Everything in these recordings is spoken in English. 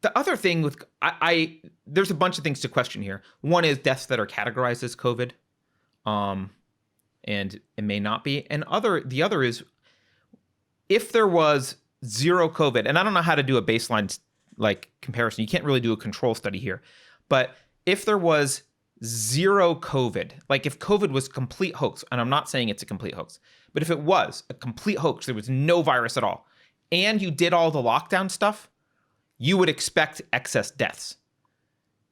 The other thing with there's a bunch of things to question here. One is deaths that are categorized as COVID, um, and it may not be. And the other is if there was zero COVID, and I don't know how to do a baseline like comparison. You can't really do a control study here, but if there was zero COVID, like if COVID was a complete hoax, and I'm not saying it's a complete hoax, but if it was a complete hoax, there was no virus at all, and you did all the lockdown stuff, you would expect excess deaths.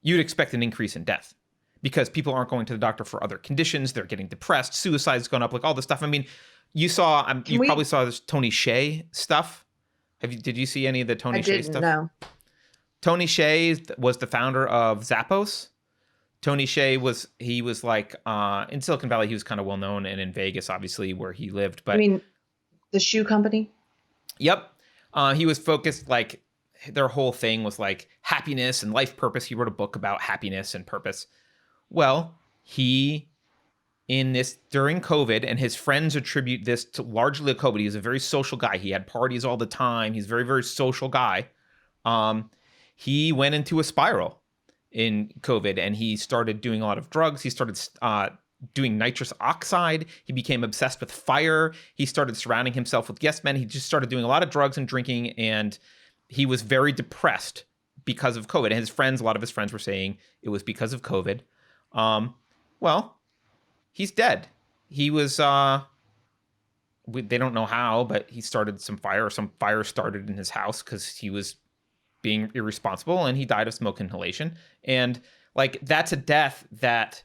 You'd expect an increase in death because people aren't going to the doctor for other conditions. They're getting depressed. Suicide's gone up, like all this stuff. I mean, you probably saw this Tony Hsieh stuff. Did you see any of the Tony Hsieh stuff? No. Tony Hsieh was the founder of Zappos. Tony Hsieh was like in Silicon Valley, he was kind of well known, and in Vegas, obviously, where he lived. But I mean, the shoe company? Yep. He was focused, like, their whole thing was like happiness and life purpose. He wrote a book about happiness and purpose. Well, during COVID, and his friends attribute this to largely to COVID. He was a very social guy. He had parties all the time. He's a very, very social guy. He went into a spiral in COVID, and he started doing a lot of drugs. He started doing nitrous oxide. He became obsessed with fire. He started surrounding himself with yes men. He just started doing a lot of drugs and drinking, and he was very depressed because of COVID. And a lot of his friends were saying it was because of COVID. Well, he's dead. He was, they don't know how, but he started some fire started in his house because he was being irresponsible, and he died of smoke inhalation. And like, that's a death that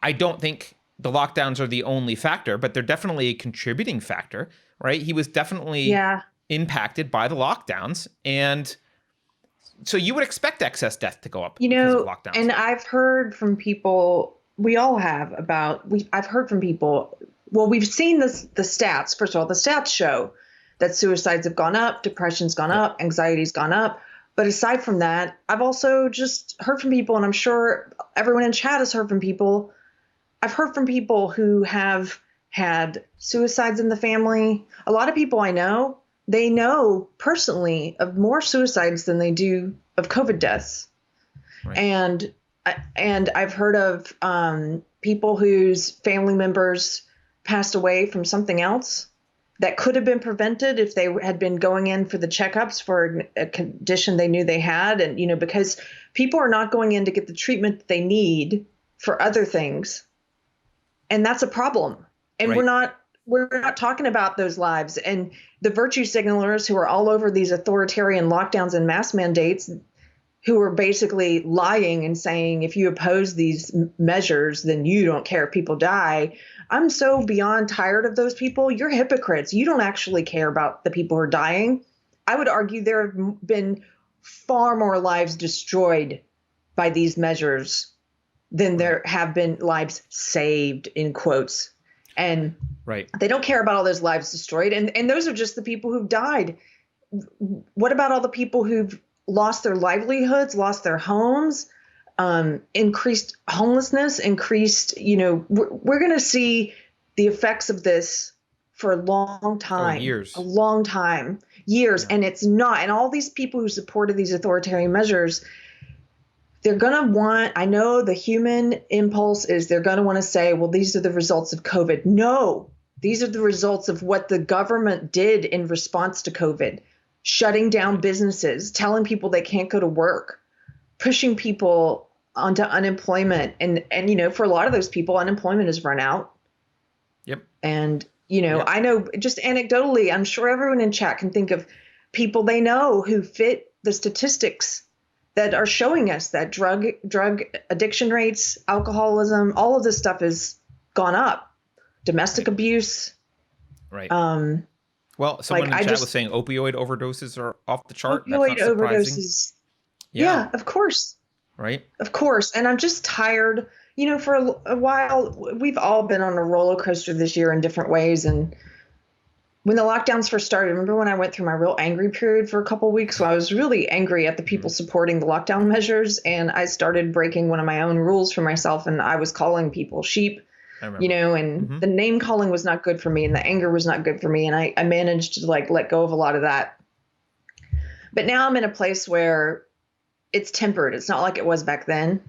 I don't think the lockdowns are the only factor, but they're definitely a contributing factor, right? He was definitely impacted by the lockdowns. And so you would expect excess death to go up because of lockdowns. And I've heard from people, I've heard from people, well, we've seen the stats. First of all, the stats show that suicides have gone up, depression's gone up, anxiety's gone up. But aside from that, I've also just heard from people, and I'm sure everyone in chat has heard from people. I've heard from people who have had suicides in the family. A lot of people I know, they know personally of more suicides than they do of COVID deaths. Right. And I've heard of people whose family members passed away from something else that could have been prevented if they had been going in for the checkups for a condition they knew they had. And, because people are not going in to get the treatment that they need for other things. And that's a problem. And right. We're not talking about those lives. And the virtue signalers who are all over these authoritarian lockdowns and mask mandates, who are basically lying and saying, if you oppose these measures, then you don't care if people die. I'm so beyond tired of those people. You're hypocrites. You don't actually care about the people who are dying. I would argue there have been far more lives destroyed by these measures than there have been lives saved, in quotes. And they don't care about all those lives destroyed. And those are just the people who've died. What about all the people who've lost their livelihoods, lost their homes, increased homelessness, we're going to see the effects of this for a long time. Years. A long time. Years. Yeah. And it's not. And all these people who supported these authoritarian measures, they're going to want, I know the human impulse is they're going to want to say, well, these are the results of COVID. No, these are the results of what the government did in response to COVID. Shutting down businesses, telling people they can't go to work, pushing people onto unemployment. And for a lot of those people, unemployment has run out. Yep. And, I know just anecdotally, I'm sure everyone in chat can think of people they know who fit the statistics that are showing us that drug addiction rates, alcoholism, all of this stuff has gone up. Domestic abuse. Right. Well, someone in chat was saying opioid overdoses are off the chart. Opioid That's not surprising. Overdoses. Yeah, of course. Right. Of course. And I'm just tired. For a while, we've all been on a roller coaster this year in different ways. And when the lockdowns first started, remember when I went through my real angry period for a couple of weeks? So I was really angry at the people supporting the lockdown measures. And I started breaking one of my own rules for myself. And I was calling people sheep. I remember. And Hmm. the name calling was not good for me and the anger was not good for me. And I managed to like let go of a lot of that. But now I'm in a place where it's tempered. It's not like it was back then,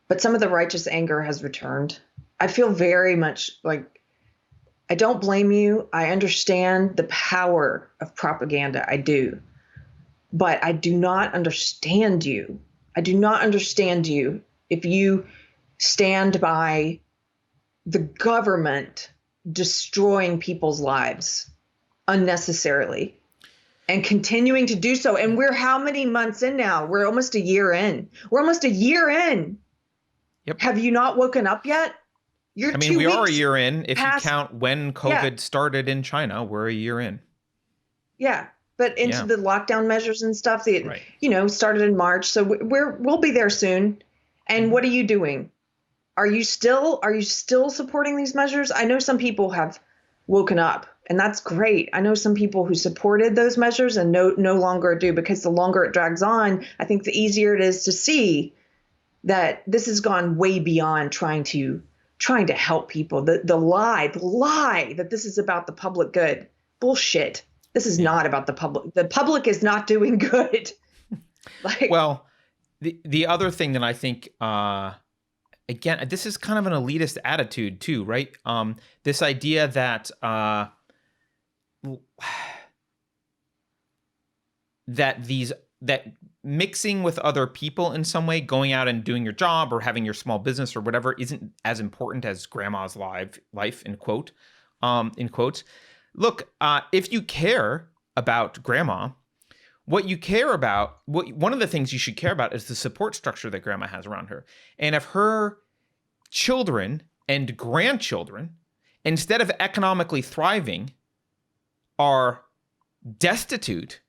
but some of the righteous anger has returned. I feel very much like I don't blame you. I understand the power of propaganda. I do. But I do not understand you. I do not understand you if you stand by the government destroying people's lives unnecessarily and continuing to do so. And we're how many months in now? We're almost a year in. We're almost a year in. Yep. Have you not woken up yet? You're I mean, 2 we are a weeks year in. If you past. count when Yeah. COVID started in China, we're a year in. Yeah. But into Yeah. the lockdown measures and stuff that, Right. started in March. So we'll be there soon. And Mhm. what are you doing? Are you still supporting these measures? I know some people have woken up, and that's great. I know some people who supported those measures and no longer do, because the longer it drags on, I think the easier it is to see that this has gone way beyond trying to help people. The lie that this is about the public good. Bullshit. This is Yeah. not about the public. The public is not doing good. Like, Well, the other thing that I think, again, this is kind of an elitist attitude too, right? This idea that that mixing with other people in some way, going out and doing your job or having your small business or whatever, isn't as important as grandma's life, in quotes. Look, if you care about grandma, one of the things you should care about is the support structure that grandma has around her. And if her children and grandchildren, instead of economically thriving, are destitute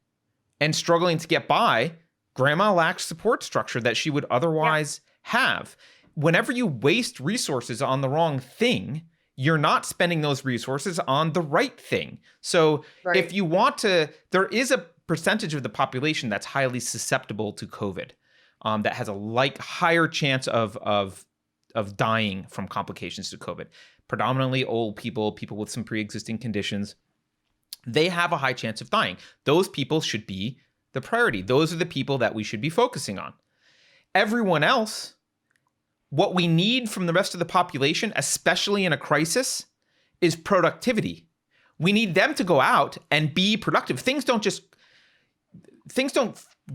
and struggling to get by, grandma lacks support structure that she would yeah, otherwise have. Whenever you waste resources on the wrong thing, you're not spending those resources on the right thing. So if right. you want to, there is a percentage of the population that's highly susceptible to COVID, that has a higher chance of dying from complications to COVID. Predominantly old people, people with some pre-existing conditions. They have a high chance of dying. Those people should be the priority. Those are the people that we should be focusing on. Everyone else, what we need from the rest of the population, especially in a crisis, is productivity. We need them to go out and be productive. Things don't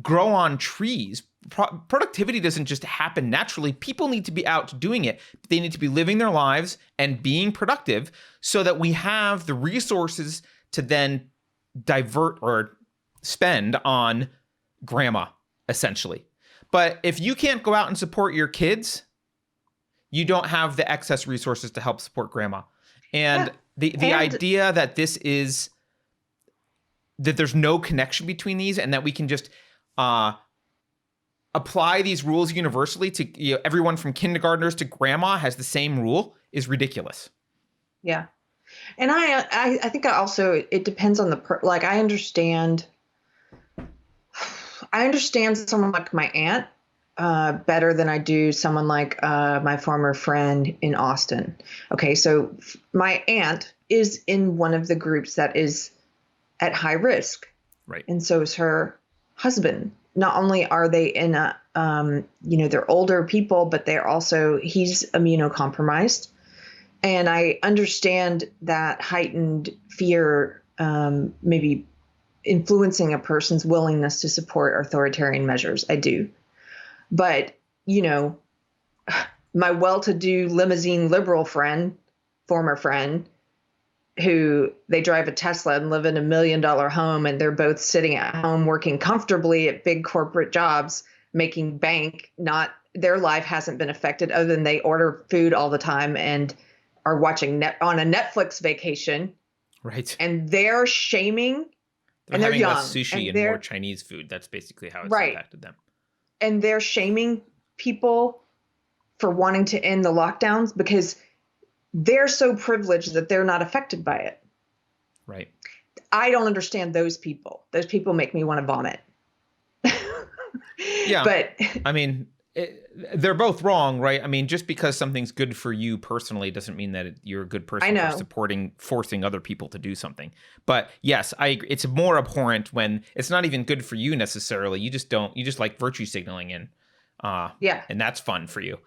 grow on trees. Productivity doesn't just happen naturally. People need to be out doing it. They need to be living their lives and being productive so that we have the resources to then divert or spend on grandma, essentially. But if you can't go out and support your kids, you don't have the excess resources to help support grandma. And Yeah. the And idea that there's no connection between these and that we can just apply these rules universally to everyone from kindergartners to grandma has the same rule is ridiculous. yeah. And I think it depends on like I understand someone like my aunt better than I do someone like my former friend in Austin. Okay, so my aunt is in one of the groups that is at high risk, Right. and so is her husband. Not only are they in they're older people, but he's immunocompromised. And I understand that heightened fear maybe influencing a person's willingness to support authoritarian measures. I do. But, my well-to-do limousine liberal friend, former friend, who they drive a Tesla and live in $1 million home, and they're both sitting at home working comfortably at big corporate jobs, making bank, not their life hasn't been affected other than they order food all the time and are watching on a Netflix vacation, Right. and they're shaming, They're and they're having less young, sushi and and more they're Chinese food. That's basically how it's right, impacted them. and they're shaming people for wanting to end the lockdowns because they're so privileged that they're not affected by it. Right. I don't understand those people. Those people make me want to vomit. Yeah. But I mean, they're both wrong, right? I mean, just because something's good for you personally doesn't mean that you're a good I person for know. forcing other people to do something. But yes, I agree. It's more abhorrent when it's not even good for you necessarily. You just like virtue signaling, Yeah. and that's fun for you.